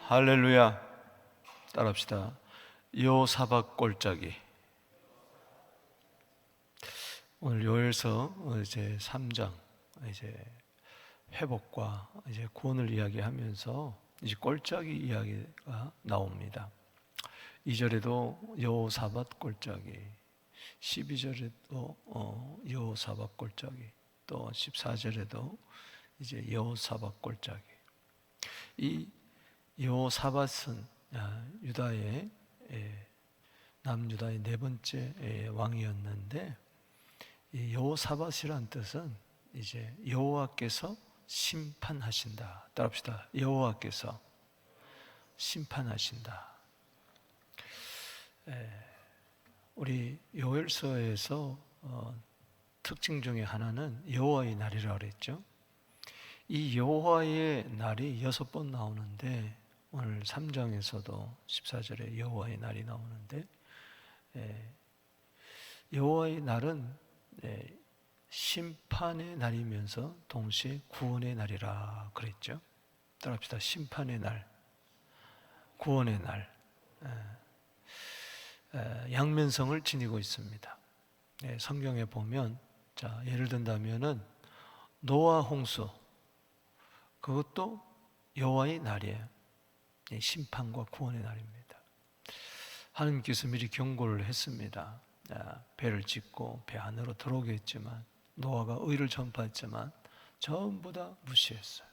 할렐루야. 따라합시다. 여호사밧 골짜기. 오늘 요엘서 이제 3장 이제 회복과 이제 구원을 이야기하면서 이제 골짜기 이야기가 나옵니다. 2절에도 여호사밧 골짜기, 12절에도 여호사밧 골짜기, 또 14절에도 이제 여호사밧 골짜기. 이 여호사밧은 유다의 남유다의 네 번째 왕이었는데, 이 여호사밧이란 뜻은 이제 여호와께서 심판하신다. 따라합시다. 여호와께서 심판하신다. 우리 요엘서에서 특징 중에 하나는 여호와의 날이라고 그랬죠. 이 여호와의 날이 6번 나오는데, 오늘 3장에서도 14절에 여호와의 날이 나오는데, 여호와의 날은 심판의 날이면서 동시에 구원의 날이라 그랬죠. 따라합시다. 심판의 날, 구원의 날. 양면성을 지니고 있습니다. 성경에 보면, 자, 예를 든다면은 노아 홍수, 그것도 여호와의 날이에요. 심판과 구원의 날입니다. 하나님께서 미리 경고를 했습니다. 배를 짓고 배 안으로 들어오게 했지만, 노아가 의를 전파했지만 전부 다 무시했어요.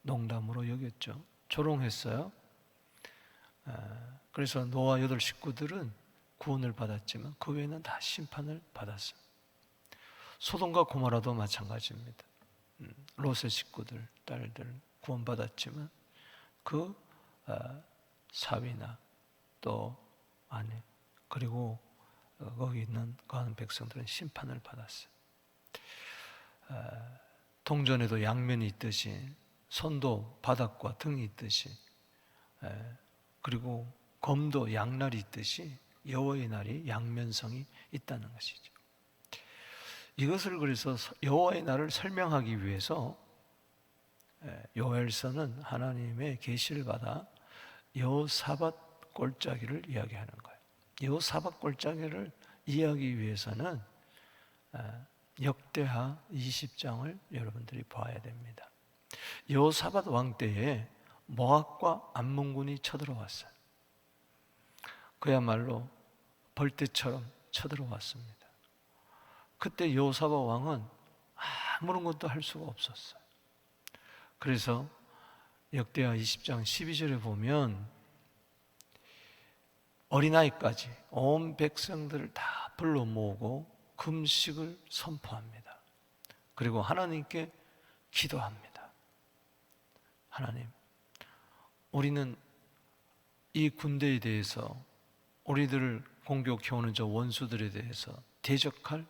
농담으로 여겼죠. 조롱했어요. 그래서 노아 8 식구들은 구원을 받았지만 그 외에는 다 심판을 받았어요. 소돔과 고모라도 마찬가지입니다. 롯의 식구들, 딸들 구원받았지만 그 사위나 또 아내, 그리고 거기 있는 거하는 백성들은 심판을 받았어요. 동전에도 양면이 있듯이, 손도 바닥과 등이 있듯이, 그리고 검도 양날이 있듯이 여호와의 날이 양면성이 있다는 것이죠. 이것을 그래서 여호와의 날을 설명하기 위해서 요엘서는 하나님의 계시를 받아 여호사밧 골짜기를 이야기하는 거예요. 여호사밧 골짜기를 이해하기 위해서는 역대하 20장을 여러분들이 봐야 됩니다. 여호사밧 왕 때에 모압과 암몬군이 쳐들어왔어요. 그야말로 벌떼처럼 쳐들어왔습니다. 그때 여호사밧 왕은 아무런 것도 할 수가 없었어요. 그래서 역대하 20장 12절에 보면 어린아이까지 온 백성들을 다 불러 모으고 금식을 선포합니다. 그리고 하나님께 기도합니다. 하나님, 우리는 이 군대에 대해서, 우리들을 공격해오는 저 원수들에 대해서 대적할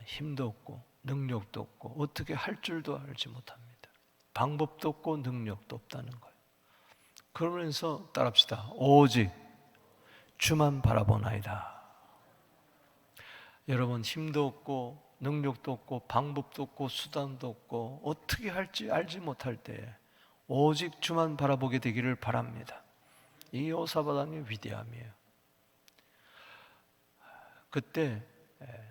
힘도 없고 능력도 없고 어떻게 할 줄도 알지 못합니다. 방법도 없고 능력도 없다는 거예요. 그러면서 따라합시다. 오직 주만 바라보나이다. 여러분, 힘도 없고 능력도 없고 방법도 없고 수단도 없고 어떻게 할지 알지 못할 때 오직 주만 바라보게 되기를 바랍니다. 이 여호사밧 왕의 위대함이에요. 그때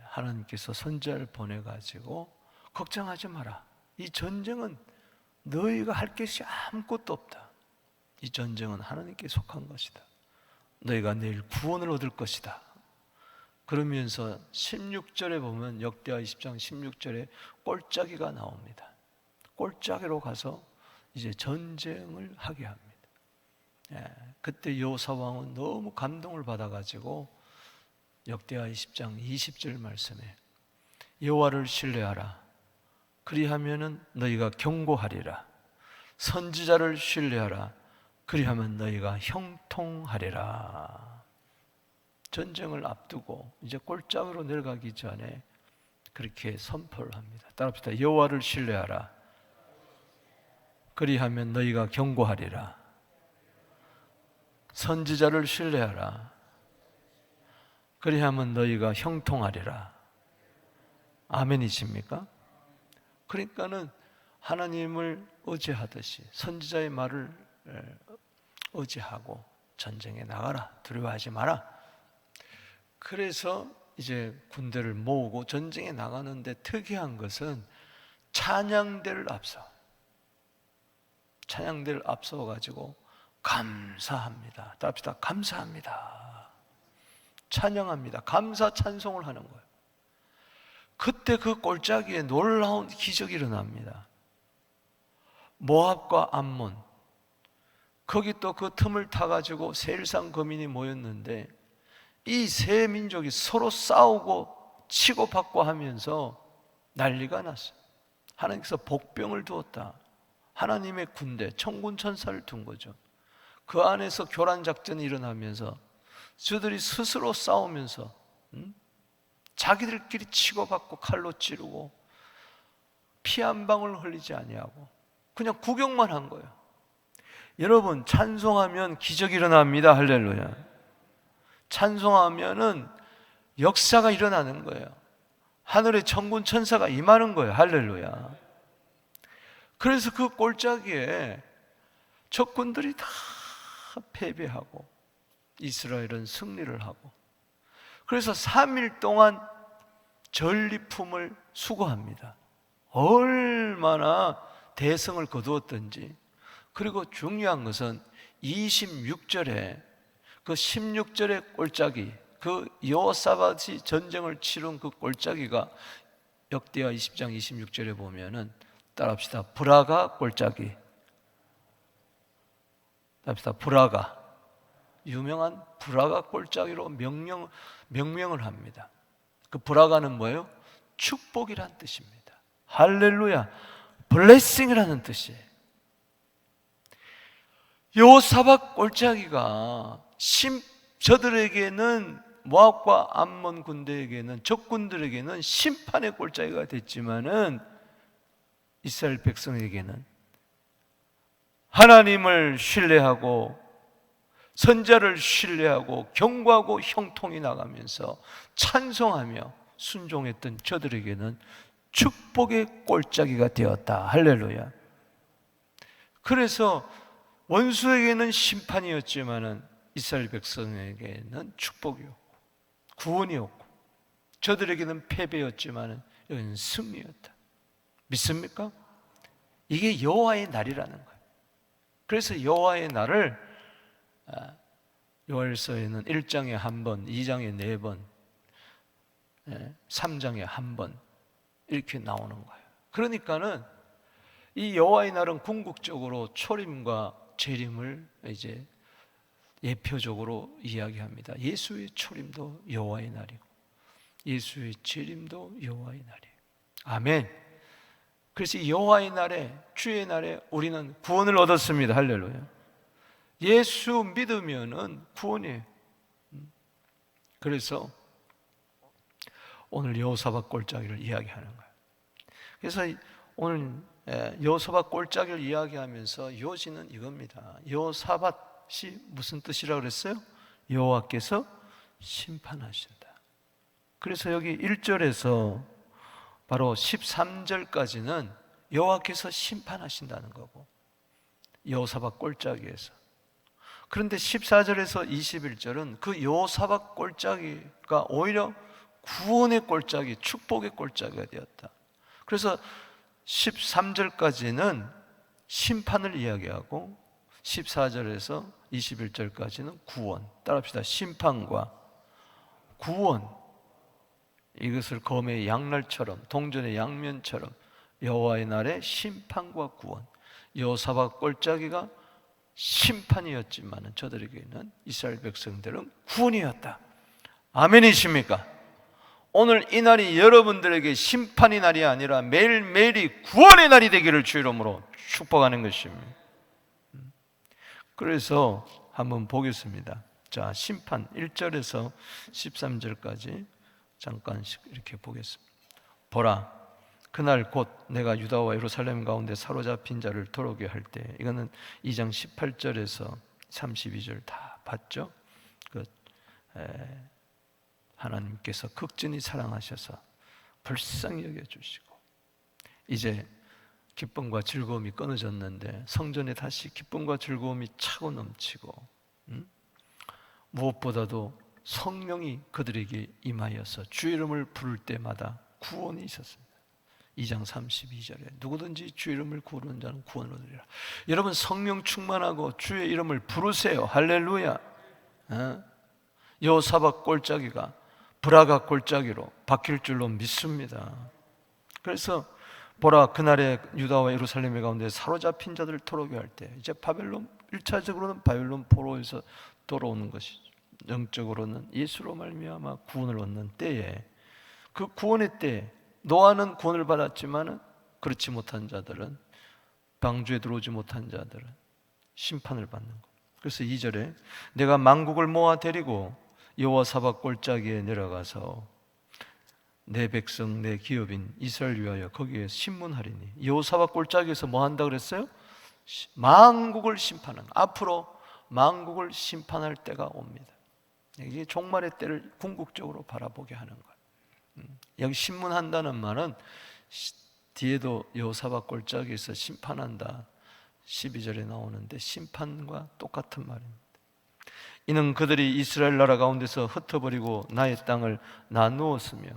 하나님께서 선지자를 보내가지고 걱정하지 마라. 이 전쟁은 너희가 할 것이 아무것도 없다. 이 전쟁은 하나님께 속한 것이다. 너희가 내일 구원을 얻을 것이다. 그러면서 16절에 보면, 역대하 20장 16절에 골짜기가 나옵니다. 골짜기로 가서 이제 전쟁을 하게 합니다. 그때 여호사밧 왕은 너무 감동을 받아가지고 역대하 20장 20절 말씀에 여호와를 신뢰하라. 그리하면은 너희가 경고하리라. 선지자를 신뢰하라. 그리하면 너희가 형통하리라. 전쟁을 앞두고 이제 골짜기로 내려가기 전에 그렇게 선포를 합니다. 따라합시다. 여호와를 신뢰하라. 그리하면 너희가 경고하리라. 선지자를 신뢰하라. 그리하면 너희가 형통하리라. 아멘이십니까? 그러니까는 하나님을 의지하듯이 선지자의 말을 의지하고 전쟁에 나가라. 두려워하지 마라. 그래서 이제 군대를 모으고 전쟁에 나가는데 특이한 것은 찬양대를 앞서가지고 감사합니다. 따라합시다. 감사합니다. 찬양합니다. 감사 찬송을 하는 거예요. 그때 그 골짜기에 놀라운 기적이 일어납니다. 모압과 암몬, 거기 또 그 틈을 타가지고 세일산 거민이 모였는데 이 세 민족이 서로 싸우고 치고받고 하면서 난리가 났어요. 하나님께서 복병을 두었다. 하나님의 군대, 천군 천사를 둔 거죠. 그 안에서 교란 작전이 일어나면서 저들이 스스로 싸우면서 자기들끼리 치고받고 칼로 찌르고 피 한 방울 흘리지 아니하고 그냥 구경만 한 거예요. 여러분, 찬송하면 기적이 일어납니다. 할렐루야. 찬송하면은 역사가 일어나는 거예요. 하늘의 천군 천사가 임하는 거예요. 할렐루야. 그래서 그 골짜기에 적군들이 다 패배하고 이스라엘은 승리를 하고, 그래서 3일 동안 전리품을 수거합니다. 얼마나 대성을 거두었던지. 그리고 중요한 것은 26절에 그 16절의 골짜기, 그 여호사밧이 전쟁을 치른 그 골짜기가 역대하 20장 26절에 보면은, 따라합시다. 브라가 골짜기. 따라합시다. 브라가. 유명한 브라가 골짜기로 명명을 합니다. 그 브라가는 뭐예요? 축복이란 뜻입니다. 할렐루야. 블레싱이라는 뜻이에요. 여호사밧 골짜기가 저들에게는, 모압과 암몬 군대에게는, 적군들에게는 심판의 골짜기가 됐지만은 이스라엘 백성에게는 하나님을 신뢰하고 선자를 신뢰하고 경고하고 형통이 나가면서 찬송하며 순종했던 저들에게는 축복의 골짜기가 되었다. 할렐루야. 그래서 원수에게는 심판이었지만은 이스라엘 백성에게는 축복이었고 구원이었고, 저들에게는 패배였지만은 이건 승리였다. 믿습니까? 이게 여호와의 날이라는 거예요. 그래서 여호와의 날을 요엘서에는 1장에 한 번, 2장에 4번, 3장에 한 번 이렇게 나오는 거예요. 그러니까는 이 여호와의 날은 궁극적으로 초림과 재림을 이제 예표적으로 이야기합니다. 예수의 초림도 여호와의 날이고 예수의 재림도 여호와의 날이에요. 아멘. 그래서 이 여호와의 날에, 주의 날에 우리는 구원을 얻었습니다. 할렐루야. 예수 믿으면은 구원이에요. 그래서 오늘 여호사밧 골짜기를 이야기하는 거예요. 그래서 오늘 여호사밧 골짜기를 이야기하면서 요지는 이겁니다. 여호사밧이 무슨 뜻이라고 그랬어요? 여호와께서 심판하신다. 그래서 여기 1절에서 바로 13절까지는 여호와께서 심판하신다는 거고, 여호사밧 골짜기에서. 그런데 14절에서 21절은 그 여호사밧 골짜기가 오히려 구원의 골짜기, 축복의 골짜기가 되었다. 그래서 13절까지는 심판을 이야기하고 14절에서 21절까지는 구원. 따라합시다. 심판과 구원. 이것을 검의 양날처럼, 동전의 양면처럼 여호와의 날에 심판과 구원. 여호사밧 골짜기가 심판이었지만 저들에게는, 이스라엘 백성들은 구원이었다. 아멘이십니까? 오늘 이 날이 여러분들에게 심판의 날이 아니라 매일매일이 구원의 날이 되기를 주 이름으로 축복하는 것입니다. 그래서 한번 보겠습니다. 자, 심판 1절에서 13절까지 잠깐씩 이렇게 보겠습니다. 보라, 그날 곧 내가 유다와 예루살렘 가운데 사로잡힌 자를 돌아오게 할 때, 이거는 2장 18절에서 32절 다 봤죠? 하나님께서 극진히 사랑하셔서 불쌍히 여겨주시고, 이제 기쁨과 즐거움이 끊어졌는데 성전에 다시 기쁨과 즐거움이 차고 넘치고, 무엇보다도 성령이 그들에게 임하여서 주 이름을 부를 때마다 구원이 있었습니다. 2장 32절에 누구든지 주 이름을 부르는 자는 구원을 얻으리라. 여러분, 성령 충만하고 주의 이름을 부르세요. 할렐루야. 여호사밧 골짜기가 브라가 골짜기로 바뀔 줄로 믿습니다. 그래서 보라, 그날에 유다와 예루살렘의 가운데 사로잡힌 자들을 토록게 할 때, 이제 바벨론, 1차적으로는 바벨론 포로에서 돌아오는 것이죠. 영적으로는 예수로 말미암아 구원을 얻는 때에, 그 구원의 때에 노아는 구원을 받았지만 그렇지 못한 자들은, 방주에 들어오지 못한 자들은 심판을 받는 것. 그래서 2절에 내가 만국을 모아 데리고 여호사밧 골짜기에 내려가서 내 백성 내 기업인 이스라엘 위하여 거기에 심문하리니. 여호사밧 골짜기에서 뭐 한다 그랬어요? 만국을 심판하는, 앞으로 만국을 심판할 때가 옵니다. 이게 종말의 때를 궁극적으로 바라보게 하는 거예요. 여기 심문한다는 말은 뒤에도 여호사밧 골짜기에서 심판한다 12절에 나오는데, 심판과 똑같은 말입니다. 이는 그들이 이스라엘 나라 가운데서 흩어버리고 나의 땅을 나누었으며,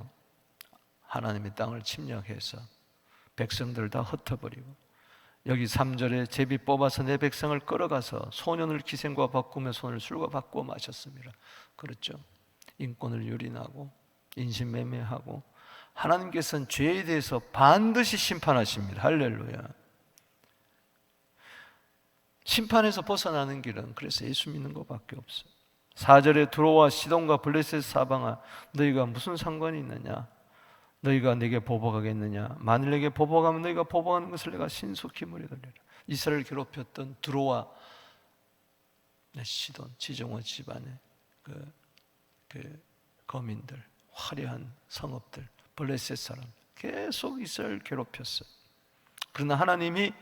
하나님의 땅을 침략해서 백성들을 다 흩어버리고, 여기 3절에 제비 뽑아서 내 백성을 끌어가서 소년을 기생과 바꾸며 손을 술과 바꾸어 마셨습니다. 그렇죠. 인권을 유린하고 인신매매하고, 하나님께서는 죄에 대해서 반드시 심판하십니다. 할렐루야. 심판에서 벗어나는 길은 그래서 예수 믿는 것밖에 없어요. 4절에 두로와 시돈과 블레셋 사방아, 너희가 무슨 상관이 있느냐? 너희가 내게 보복하겠느냐? 만일 내게 보복하면 너희가 보복하는 것을 내가 신속히 물에 돌리라. 이스라엘 괴롭혔던 두로와 시돈, 지정원 집안의 그 거민들, 화려한 성읍들, 블레셋 사람, 계속 이스라엘 괴롭혔어요. 그러나 하나님이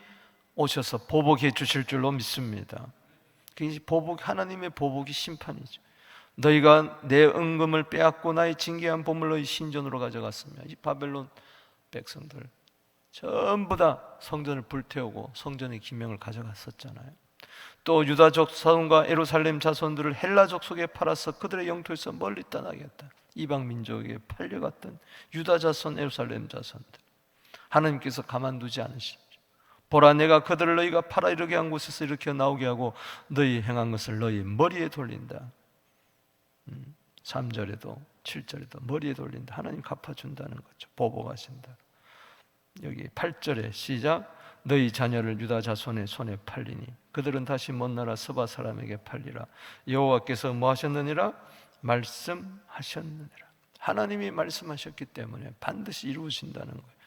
오셔서 보복해 주실 줄로 믿습니다. 하나님의 보복이 심판이죠. 너희가 내 은금을 빼앗고 나의 징계한 보물을 너희 신전으로 가져갔으며, 이 바벨론 백성들 전부 다 성전을 불태우고 성전의 기명을 가져갔었잖아요. 또 유다족 자손과 예루살렘 자손들을 헬라족 속에 팔아서 그들의 영토에서 멀리 떠나게 했다. 이방 민족에게 팔려갔던 유다 자손, 예루살렘 자손들, 하나님께서 가만두지 않으시죠. 보라, 내가 그들을 너희가 팔아 이르게 한 곳에서 일으켜 나오게 하고 너희 행한 것을 너희 머리에 돌린다. 3절에도 7절에도 머리에 돌린다. 하나님 갚아준다는 거죠. 보복하신다. 여기 8절에 시작, 너희 자녀를 유다 자손의 손에 팔리니 그들은 다시 먼 나라 서바 사람에게 팔리라. 여호와께서 뭐 하셨느니라? 말씀하셨느니라. 하나님이 말씀하셨기 때문에 반드시 이루어진다는 거예요.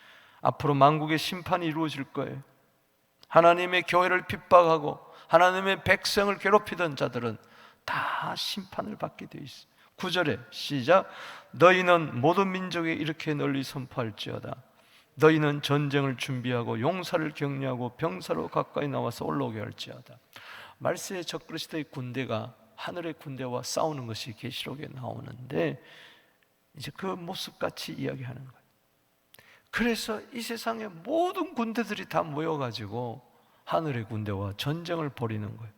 앞으로 만국의 심판이 이루어질 거예요. 하나님의 교회를 핍박하고 하나님의 백성을 괴롭히던 자들은 다 심판을 받게 되어 있어요. 9절에 시작, 너희는 모든 민족에 이렇게 널리 선포할지어다. 너희는 전쟁을 준비하고 용사를 격려하고 병사로 가까이 나와서 올라오게 할지어다. 말세의 적그리스도의 군대가 하늘의 군대와 싸우는 것이 계시록에 나오는데, 이제 그 모습같이 이야기하는 거예요. 그래서 이 세상의 모든 군대들이 다 모여가지고 하늘의 군대와 전쟁을 벌이는 거예요.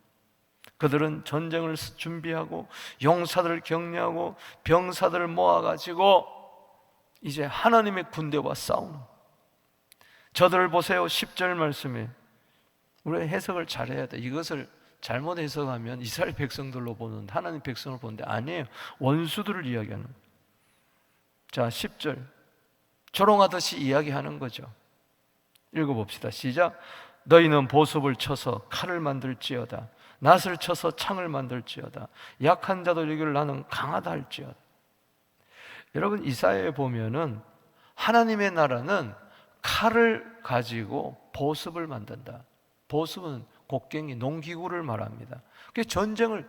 그들은 전쟁을 준비하고 용사들을 격려하고 병사들을 모아가지고 이제 하나님의 군대와 싸우는 거예요. 저들을 보세요. 10절 말씀에, 우리 해석을 잘해야 돼. 이것을 잘못 해석하면 이스라엘 백성들로 보는데, 하나님 백성을 보는데 아니에요. 원수들을 이야기하는 거예요. 자, 10절 조롱하듯이 이야기하는 거죠. 읽어봅시다. 시작. 너희는 보습을 쳐서 칼을 만들지어다. 낫을 쳐서 창을 만들지어다. 약한 자도 이기를 나는 강하다 할지어다. 여러분, 이사야에 보면은 하나님의 나라는 칼을 가지고 보습을 만든다. 보습은 곡괭이, 농기구를 말합니다. 그게 전쟁을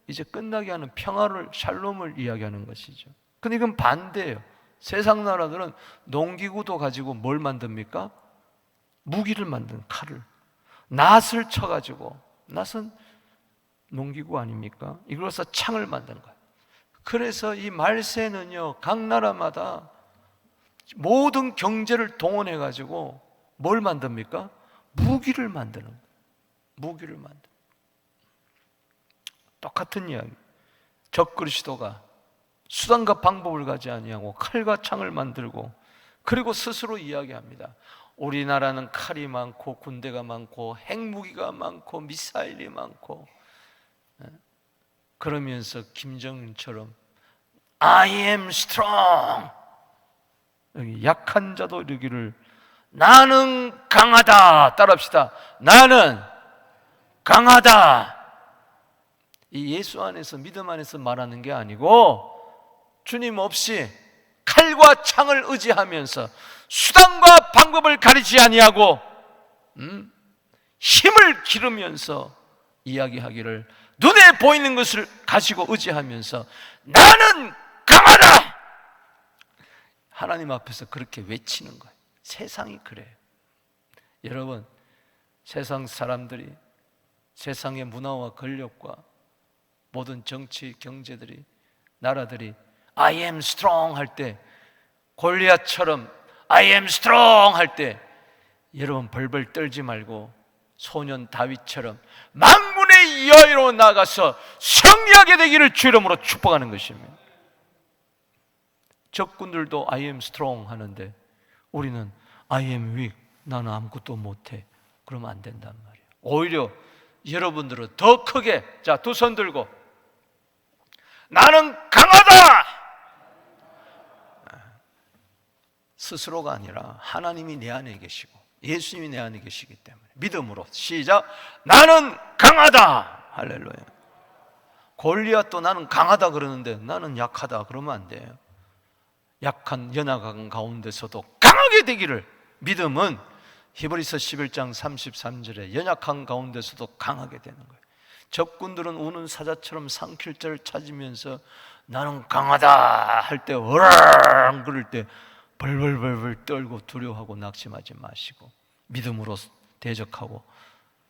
이제 끝나게 하는 평화를, 샬롬을 이야기하는 것이죠. 근데 이건 반대예요. 세상 나라들은 농기구도 가지고 뭘 만듭니까? 무기를 만든 칼을, 낫을 쳐가지고, 낫은 농기구 아닙니까? 이걸로서 창을 만든 거예요. 그래서 이 말세는요, 각 나라마다 모든 경제를 동원해가지고 뭘 만듭니까? 무기를 만드는 거예요. 무기를 만드는 거예요. 똑같은 이야기. 적그리스도가 수단과 방법을 가지 아니하고 칼과 창을 만들고, 그리고 스스로 이야기합니다. 우리나라는 칼이 많고 군대가 많고 핵무기가 많고 미사일이 많고, 그러면서 김정은처럼 I am strong, 여기 약한 자도 이르기를 나는 강하다. 따라합시다. 나는 강하다. 이 예수 안에서, 믿음 안에서 말하는 게 아니고, 주님 없이 칼과 창을 의지하면서 수단과 방법을 가리지 아니하고 힘을 기르면서 이야기하기를, 눈에 보이는 것을 가지고 의지하면서 나는 강하다. 하나님 앞에서 그렇게 외치는 거예요. 세상이 그래요. 여러분, 세상 사람들이, 세상의 문화와 권력과 모든 정치, 경제들이, 나라들이 I am strong 할 때, 골리앗처럼 I am strong 할 때, 여러분 벌벌 떨지 말고 소년 다윗처럼 만군의 여호와로 나가서 승리하게 되기를 주 이름으로 축복하는 것입니다. 적군들도 I am strong 하는데 우리는 I am weak, 나는 아무것도 못해. 그러면 안 된단 말이에요. 오히려 여러분들은 더 크게, 자, 두 손 들고 나는 강하다. 스스로가 아니라 하나님이 내 안에 계시고 예수님이 내 안에 계시기 때문에 믿음으로 시작. 나는 강하다. 할렐루야. 골리앗도 나는 강하다 그러는데 나는 약하다 그러면 안 돼요. 약한 연약한 가운데서도 강하게 되기를, 믿음은 히브리서 11장 33절에 연약한 가운데서도 강하게 되는 거예요. 적군들은 우는 사자처럼 상킬자를 찾으면서 나는 강하다 할 때, 으랑 그럴 때 벌벌벌벌 떨고 두려워하고 낙심하지 마시고 믿음으로 대적하고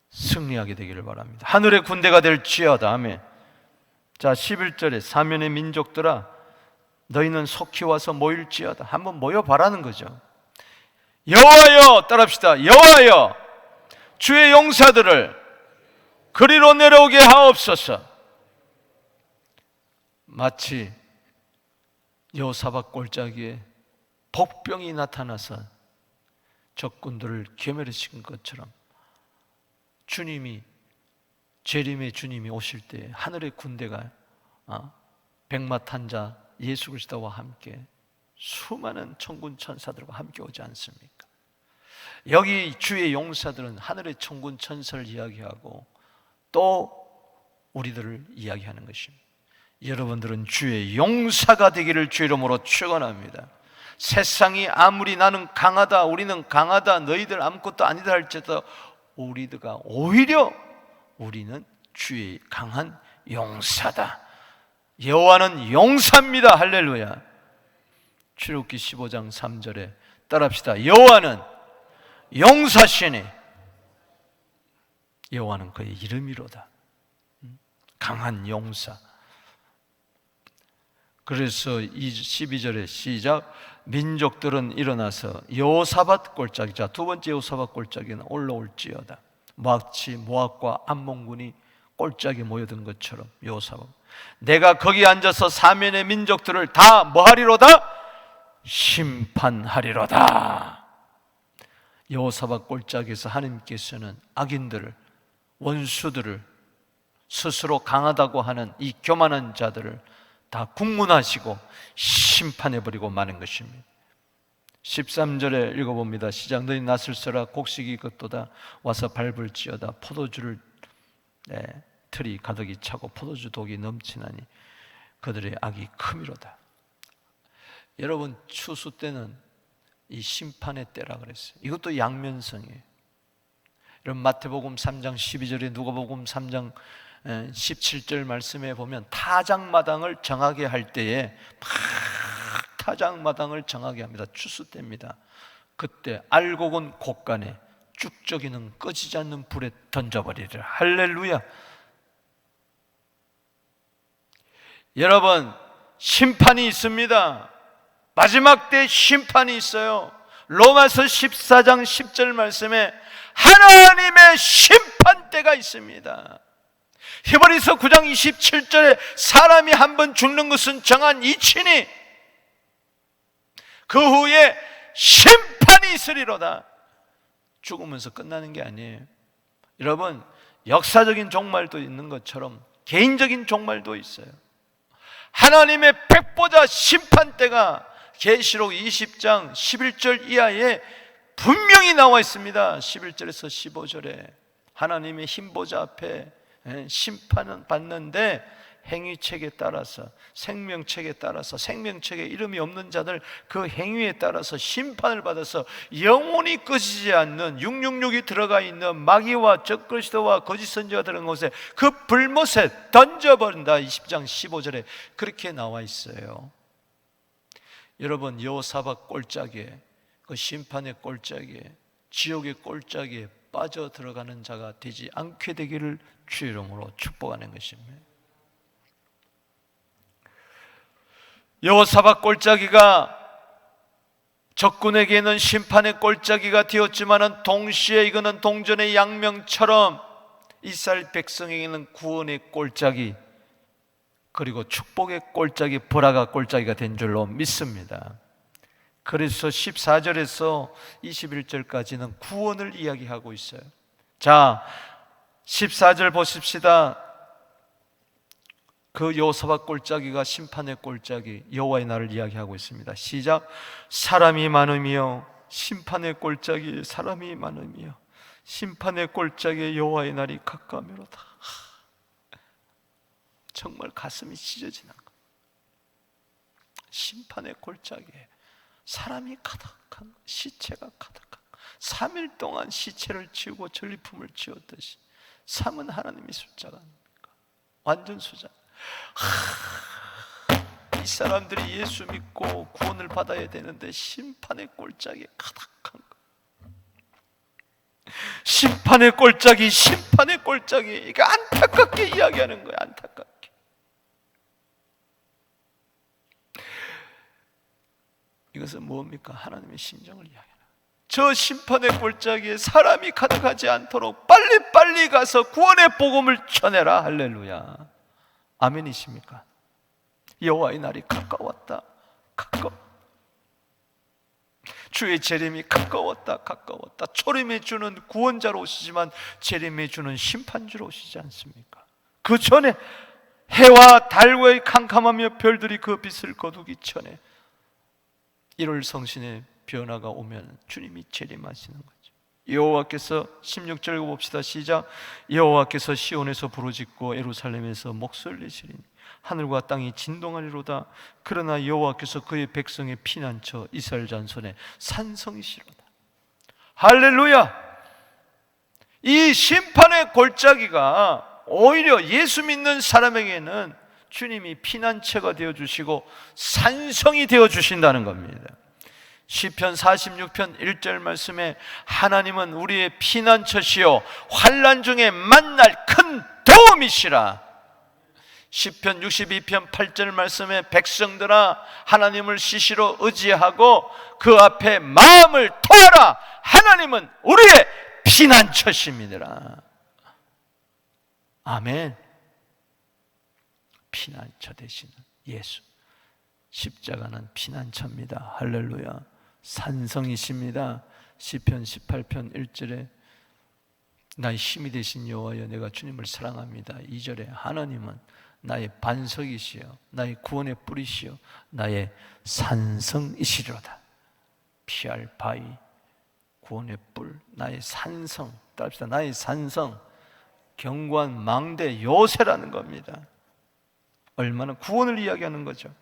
승리하게 되기를 바랍니다. 하늘의 군대가 될지어다. 아멘. 자, 11절에 사면의 민족들아 너희는 속히 와서 모일지어다. 한번 모여봐라는 거죠. 여호와여, 따라합시다. 여호와여, 주의 용사들을 그리로 내려오게 하옵소서. 마치 여호사밧 골짜기에 복병이 나타나서 적군들을 괴멸시킨 것처럼 주님이, 재림의 주님이 오실 때 하늘의 군대가 백마탄자 예수 그리스도와 함께 수많은 천군 천사들과 함께 오지 않습니까? 여기 주의 용사들은 하늘의 천군 천사를 이야기하고 또 우리들을 이야기하는 것입니다. 여러분들은 주의 용사가 되기를 주 이름으로 축원합니다. 세상이 아무리 나는 강하다, 우리는 강하다, 너희들 아무것도 아니다 할지라도 우리가 오히려 우리는 주의 강한 용사다. 여호와는 용사입니다. 할렐루야. 출애굽기 15장 3절에 따라합시다. 여호와는 용사시니 여호와는 그의 이름이로다. 강한 용사. 그래서 12절에 시작. 민족들은 일어나서 여호사밧 골짜기, 자, 두 번째 여호사밧 골짜기는 올라올지어다. 마치 모압과 암몬군이 골짜기에 모여든 것처럼 여호사밧, 내가 거기 앉아서 사면의 민족들을 다 뭐하리로다? 심판하리로다. 여호사밧 골짜기에서 하나님께서는 악인들을, 원수들을, 스스로 강하다고 하는 이 교만한 자들을 다 국문하시고 심판해버리고 마는 것입니다. 13절에 읽어봅니다. 시작. 너희 낫을 써라. 곡식이 익었도다. 와서 밟을지어다. 포도주를 틀이 가득히 차고 포도주 독이 넘치나니 그들의 악이 크미로다. 여러분, 추수 때는 이 심판의 때라 그랬어요. 이것도 양면성이에요. 여러분, 마태복음 3장 12절에 누가복음 3장 17절 말씀에 보면 타작마당을 정하게 할 때에 막 타작마당을 정하게 합니다. 추수 때입니다. 그때 알곡은 곳간에, 쭉저기는 꺼지지 않는 불에 던져버리리라. 할렐루야. 여러분, 심판이 있습니다. 마지막 때 심판이 있어요. 로마서 14장 10절 말씀에 하나님의 심판대가 있습니다. 히브리서 9장 27절에 사람이 한 번 죽는 것은 정한 이치니 그 후에 심판이 있으리로다. 죽으면서 끝나는 게 아니에요. 여러분, 역사적인 종말도 있는 것처럼 개인적인 종말도 있어요. 하나님의 백보자 심판대가 계시록 20장 11절 이하에 분명히 나와 있습니다. 11절에서 15절에 하나님의 흰보자 앞에 심판은 받는데 행위책에 따라서, 생명책에 따라서, 생명책에 이름이 없는 자들 그 행위에 따라서 심판을 받아서 영원히 꺼지지 않는 666이 들어가 있는 마귀와 적그리스도와 거짓 선지자가 들어간 곳에 그 불못에 던져버린다. 20장 15절에 그렇게 나와 있어요. 여러분, 여호사밧 꼴짝에, 그 심판의 꼴짝에, 지옥의 꼴짝에 빠져 들어가는 자가 되지 않게 되기를 주의 이름으로 축복하는 것입니다. 여호사밧 꼴짜기가 적군에게는 심판의 꼴짜기가 되었지만 동시에 이거는 동전의 양명처럼 이스라엘 백성에게는 구원의 꼴짜기, 그리고 축복의 꼴짜기, 보라가 꼴짜기가 된 줄로 믿습니다. 그래서 14절에서 21절까지는 구원을 이야기하고 있어요. 자, 14절 보십시다. 그 여호사밧 꼴짜기가 심판의 꼴짜기, 여호와의 날을 이야기하고 있습니다. 시작. 사람이 많으며 심판의 꼴짜기, 사람이 많으며 심판의 꼴짜기, 여호와의 날이 가까우미로다. 정말 가슴이 찢어지는 것. 심판의 꼴짜기에 사람이 가득한, 시체가 가득한, 3일 동안 시체를 치우고 전리품을 치웠듯이 삶은 하나님의 숫자가 아닙니까? 완전 숫자. 이 사람들이 예수 믿고 구원을 받아야 되는데 심판의 꼴짝이 가득한 거. 심판의 꼴짝이, 심판의 꼴짝이. 이게 안타깝게 이야기하는 거예요. 안타깝게. 이것은 뭡니까? 하나님의 심정을 이야기하는. 저 심판의 꼴짝이에 사람이 가득하지 않도록 빨리빨리 가서 구원의 복음을 전해라. 할렐루야. 아멘이십니까? 여호와의 날이 가까웠다. 주의 재림이 가까웠다. 초림해 주는 구원자로 오시지만 재림해 주는 심판주로 오시지 않습니까? 그 전에 해와 달과의 캄캄하며 별들이 그 빛을 거두기 전에 1월 성신의 변화가 오면 주님이 재림하시는 거죠. 여호와께서 16절 봅시다. 시작. 여호와께서 시온에서 부르짖고 예루살렘에서 목소리를 내시리니 하늘과 땅이 진동하리로다. 그러나 여호와께서 그의 백성의 피난처 이스라엘 자손의 산성이시로다. 할렐루야. 이 심판의 골짜기가 오히려 예수 믿는 사람에게는 주님이 피난처가 되어주시고 산성이 되어주신다는 겁니다. 시편 46편 1절 말씀에 하나님은 우리의 피난처시요 환난 중에 만날 큰 도움이시라. 시편 62편 8절 말씀에 백성들아 하나님을 시시로 의지하고 그 앞에 마음을 토하라. 하나님은 우리의 피난처십니다. 아멘. 피난처 되시는 예수, 십자가는 피난처입니다. 할렐루야. 산성이십니다. 시편 18편 1절에 나의 힘이 되신 여호와여 내가 주님을 사랑합니다. 2절에 하나님은 나의 반석이시여 나의 구원의 뿌리시여 나의 산성이시로다. 피할 바위, 구원의 뿔, 나의 산성. 따릅시다. 나의 산성, 견고한 망대 요새라는 겁니다. 얼마나 구원을 이야기하는 거죠.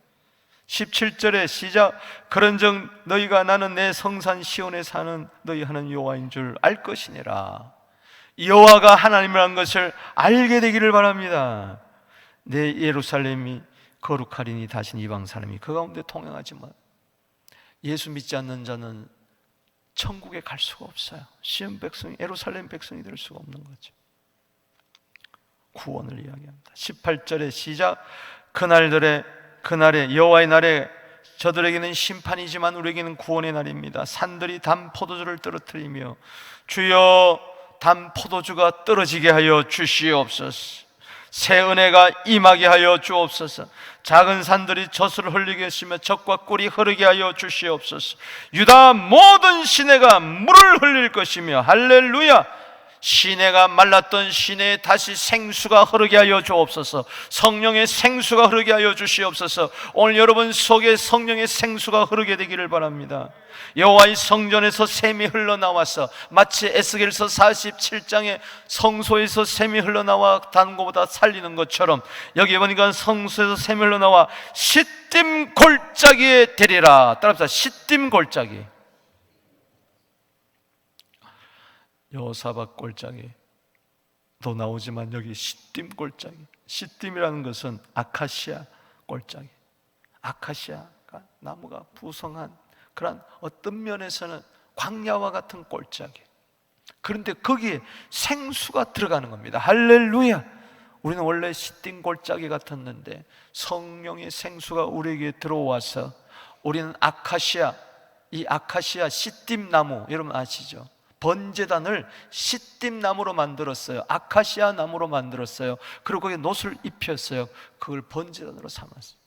17절에 시작. 그런즉 너희가 나는 내 성산 시온에 사는 너희 하는 여호와인 줄 알 것이니라. 여호와가 하나님이라는 것을 알게 되기를 바랍니다. 내 예루살렘이 거룩하리니 다신 이방 사람이 그 가운데 통행하지만 예수 믿지 않는 자는 천국에 갈 수가 없어요. 시온 백성이, 예루살렘 백성이 될 수가 없는 거죠. 구원을 이야기합니다. 18절에 시작. 그날에 여호와의 날에 저들에게는 심판이지만 우리에게는 구원의 날입니다. 산들이 단 포도주를 떨어뜨리며 주여 단 포도주가 떨어지게 하여 주시옵소서. 새 은혜가 임하게 하여 주옵소서. 작은 산들이 젖을 흘리게 하시며 젖과 꿀이 흐르게 하여 주시옵소서. 유다 모든 시내가 물을 흘릴 것이며 할렐루야. 시내가 말랐던 시내에 다시 생수가 흐르게 하여 주옵소서. 성령의 생수가 흐르게 하여 주시옵소서. 오늘 여러분 속에 성령의 생수가 흐르게 되기를 바랍니다. 여호와의 성전에서 샘이 흘러나와서 마치 에스겔서 47장의 성소에서 샘이 흘러나와 다른 것보다 살리는 것처럼 여기 보니까 성소에서 샘이 흘러나와 시딤 골짜기에 되리라. 따라합시다. 시딤 골짜기. 여호사밧 골짜기도 나오지만 여기 시딤 골짜기. 시딤이라는 것은 아카시아 골짜기. 아카시아가 나무가 부성한 그런 어떤 면에서는 광야와 같은 골짜기. 그런데 거기에 생수가 들어가는 겁니다. 할렐루야. 우리는 원래 시딤 골짜기 같았는데 성령의 생수가 우리에게 들어와서 우리는 아카시아, 이 아카시아 시딤 나무 여러분 아시죠? 번제단을 시딤 나무로 만들었어요. 아카시아 나무로 만들었어요. 그리고 거기에 놋을 입혔어요. 그걸 번제단으로 삼았어요.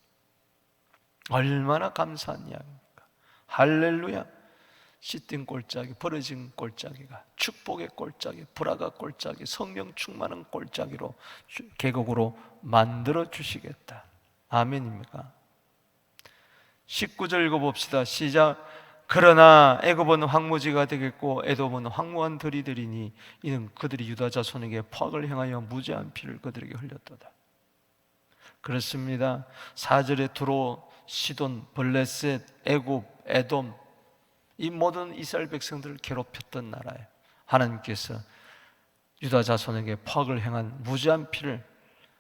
얼마나 감사한 이야기입니까? 할렐루야. 시딤 골짜기, 벌어진 골짜기가 축복의 골짜기, 불화가 골짜기, 성령 충만한 골짜기로 계곡으로 만들어 주시겠다. 아멘입니까? 19절 읽어봅시다. 시작. 그러나 애굽은 황무지가 되겠고 에돔은 황무한 들이 되리니 이는 그들이 유다 자손에게 포악을 행하여 무죄한 피를 그들에게 흘렸도다. 그렇습니다. 4절에 두로, 시돈, 블레셋, 애굽, 에돔 이 모든 이스라엘 백성들을 괴롭혔던 나라예요. 하나님께서 유다 자손에게 포악을 행한 무죄한 피를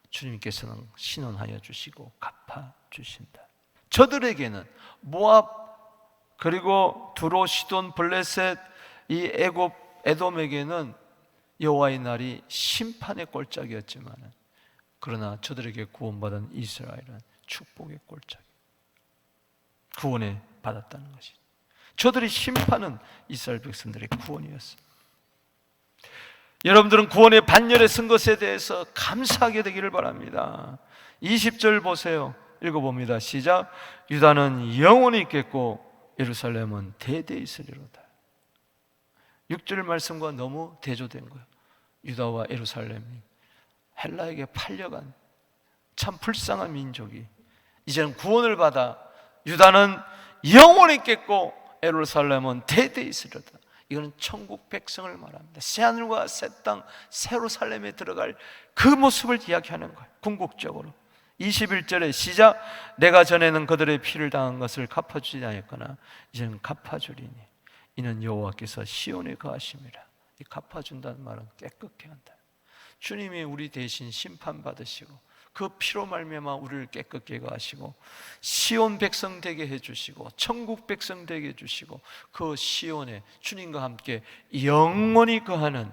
주님께서는 신원하여 주시고 갚아 주신다. 저들에게는 모압 그리고 두로, 시돈, 블레셋, 이 애굽, 에돔에게는 여호와의 날이 심판의 골짜기였지만 그러나 저들에게 구원받은 이스라엘은 축복의 골짜기, 구원을 받았다는 것이죠. 저들의 심판은 이스라엘 백성들의 구원이었습니다. 여러분들은 구원의 반열에 쓴 것에 대해서 감사하게 되기를 바랍니다. 20절 보세요. 읽어봅니다. 시작. 유다는 영원히 있겠고 예루살렘은 대대히 있으리로다. 6절 말씀과 너무 대조된 거예요. 유다와 예루살렘이 헬라에게 팔려간 참 불쌍한 민족이 이제는 구원을 받아 유다는 영원히 있겠고 예루살렘은 대대히 있으리로다. 이거는 천국 백성을 말합니다. 새하늘과 새 땅, 새로 살렘에 들어갈 그 모습을 이야기하는 거예요. 궁극적으로 21절에 시작. 내가 전에는 그들의 피를 당한 것을 갚아주지 않았거나 이제는 갚아주리니 이는 여호와께서 시온에 거하심이라. 이 갚아준다는 말은 깨끗게 한다. 주님이 우리 대신 심판받으시고 그 피로 말미암아 우리를 깨끗게 거하시고 시온 백성 되게 해주시고 천국 백성 되게 해주시고 그 시온에 주님과 함께 영원히 거하는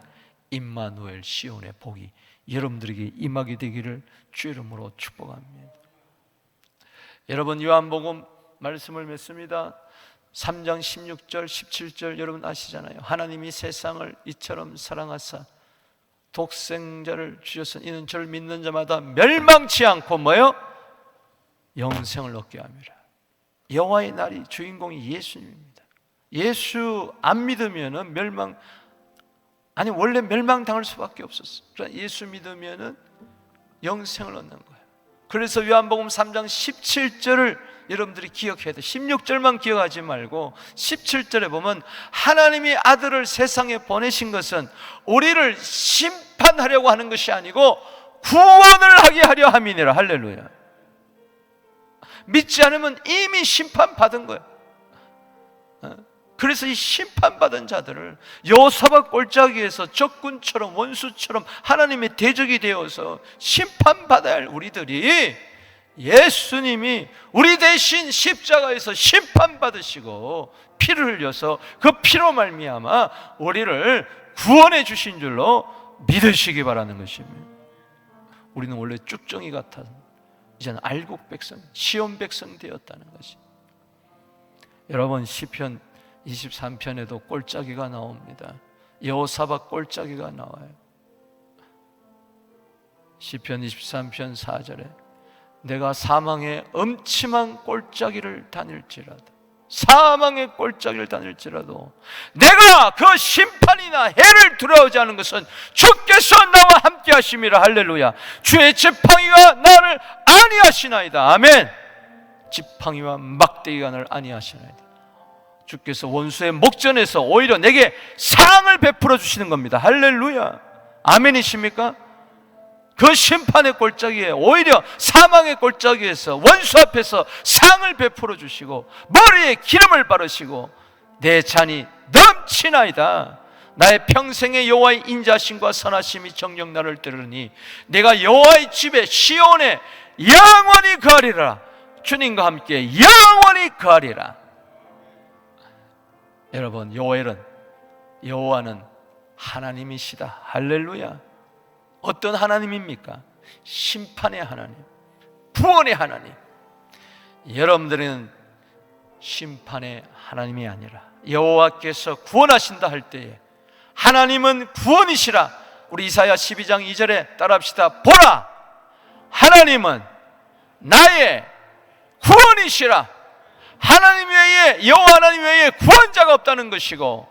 임마누엘 시온의 복이 여러분들에게 임하게 되기를 주 이름으로 축복합니다. 여러분 요한복음 말씀을 맺습니다. 3장 16절 17절 여러분 아시잖아요. 하나님이 세상을 이처럼 사랑하사 독생자를 주셨으니 이는 저를 믿는 자마다 멸망치 않고 뭐요? 영생을 얻게 함이라. 여호와의 날이 주인공이 예수님입니다. 예수 안 믿으면은 원래 멸망당할 수밖에 없었어요. 그러나 예수 믿으면은 영생을 얻는 거예요. 그래서 요한복음 3장 17절을 여러분들이 기억해야 돼요. 16절만 기억하지 말고 17절에 보면 하나님이 아들을 세상에 보내신 것은 우리를 심판하려고 하는 것이 아니고 구원을 하게 하려 함이니라. 할렐루야. 믿지 않으면 이미 심판받은 거예요. 그래서 이 심판받은 자들을 여호사밧 골짜기에서 적군처럼 원수처럼 하나님의 대적이 되어서 심판받아야 할 우리들이 예수님이 우리 대신 십자가에서 심판받으시고 피를 흘려서 그 피로 말미암아 우리를 구원해 주신 줄로 믿으시기 바라는 것입니다. 우리는 원래 쭉정이 같아서 이제는 알곡 백성, 시온 백성 되었다는 것이. 여러분, 시편 23편에도 골짜기가 나옵니다. 여호사밧 골짜기가 나와요. 시편 23편 4절에 내가 사망의 음침한 골짜기를 다닐지라도, 사망의 골짜기를 다닐지라도 내가 그 심판이나 해를 두려워하지 않은 것은 주께서 나와 함께 하심이라. 할렐루야. 주의 지팡이가 나를 안위하시나이다. 아멘. 지팡이와 막대기가 나를 안위하시나이다. 주께서 원수의 목전에서 오히려 내게 상을 베풀어 주시는 겁니다. 할렐루야. 아멘이십니까? 그 심판의 골짜기에, 오히려 사망의 골짜기에서 원수 앞에서 상을 베풀어 주시고 머리에 기름을 바르시고 내 잔이 넘치나이다. 나의 평생의 여호와의 인자심과 선하심이 정녕 나를 따르니 내가 여호와의 집에 시온에 영원히 거하리라. 주님과 함께 영원히 거하리라. 여러분, 여호와는 하나님이시다. 할렐루야. 어떤 하나님입니까? 심판의 하나님, 구원의 하나님. 여러분들은 심판의 하나님이 아니라 여호와께서 구원하신다 할 때에 하나님은 구원이시라. 우리 이사야 12장 2절에 따라합시다. 보라, 하나님은 나의 구원이시라. 하나님 외에, 여호와 하나님 외에 구원자가 없다는 것이고,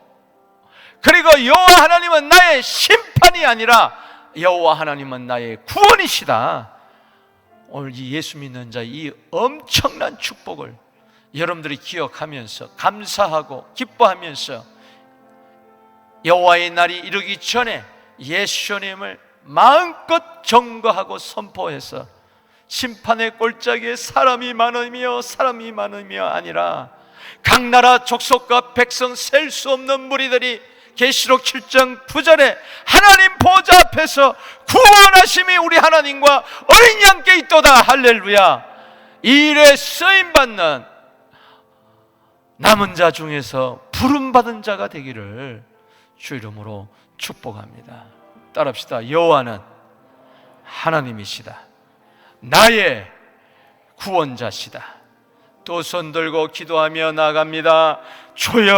그리고 여호와 하나님은 나의 심판이 아니라 여호와 하나님은 나의 구원이시다. 오늘 이 예수 믿는 자의 이 엄청난 축복을 여러분들이 기억하면서 감사하고 기뻐하면서 여호와의 날이 이르기 전에 예수님을 마음껏 경거하고 선포해서 심판의 골짜기에 사람이 많으며 아니라 각 나라 족속과 백성 셀 수 없는 무리들이 계시록 7장 9절에 하나님 보좌 앞에서 구원하심이 우리 하나님과 어린 양께 있도다. 할렐루야. 이 일에 쓰임받는 남은 자 중에서 부름받은 자가 되기를 주 이름으로 축복합니다. 따라합시다. 여호와는 하나님이시다. 나의 구원자시다. 또 손 들고 기도하며 나아갑니다. 주여